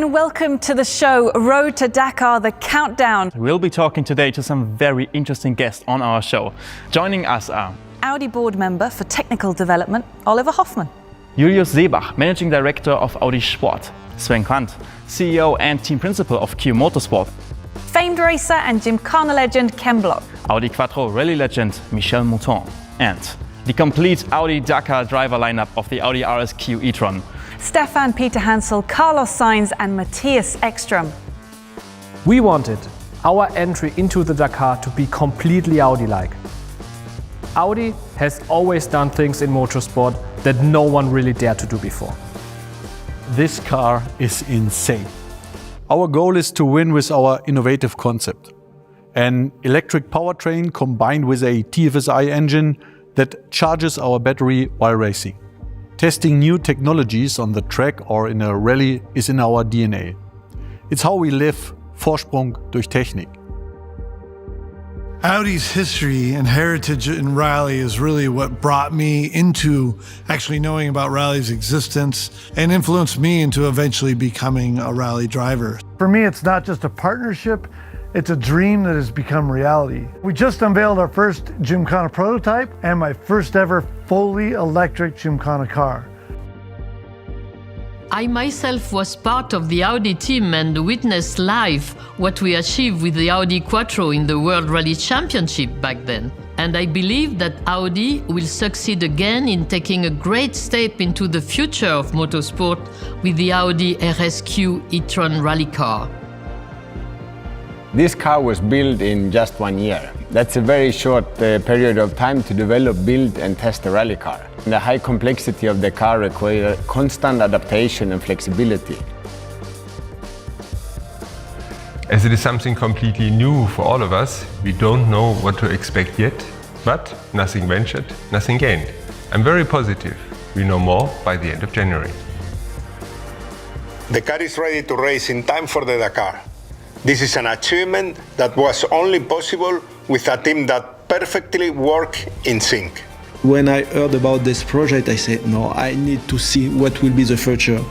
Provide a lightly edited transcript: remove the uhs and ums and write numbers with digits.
and welcome to the show Road to Dakar, the countdown. We'll be talking today to some very interesting guests on our show. Joining us are Audi board member for technical development, Oliver Hoffmann. Julius Seebach, Managing Director of Audi Sport. Sven Quandt, CEO and Team Principal of Q Motorsport. Famed racer and Gymkhana legend Ken Block. Audi Quattro Rally legend Michel Mouton. And the complete Audi Dakar driver lineup of the Audi RSQ e-tron. Stefan Peter Hansel, Carlos Sainz and Matthias Ekstrom. We wanted our entry into the Dakar to be completely Audi-like. Audi has always done things in motorsport that no one really dared to do before. This car is insane. Our goal is to win with our innovative concept. An electric powertrain combined with a TFSI engine that charges our battery while racing. Testing new technologies on the track or in a rally is in our DNA. It's how we live, Vorsprung durch Technik. Audi's history and heritage in rally is really what brought me into actually knowing about rally's existence and influenced me into eventually becoming a rally driver. For me, it's not just a partnership, it's a dream that has become reality. We just unveiled our first Gymkhana prototype and my first ever fully electric Gymkhana car. I myself was part of the Audi team and witnessed live what we achieved with the Audi Quattro in the World Rally Championship back then. And I believe that Audi will succeed again in taking a great step into the future of motorsport with the Audi RSQ e-tron rally car. This car was built in just 1 year. That's a very short period of time to develop, build and test a rally car. The high complexity of the car requires constant adaptation and flexibility. As it is something completely new for all of us, we don't know what to expect yet, but nothing ventured, nothing gained. I'm very positive. We know more by the end of January. The car is ready to race in time for the Dakar. This is an achievement that was only possible with a team that perfectly worked in sync. When I heard about this project, I said, no, I need to see what will be the future.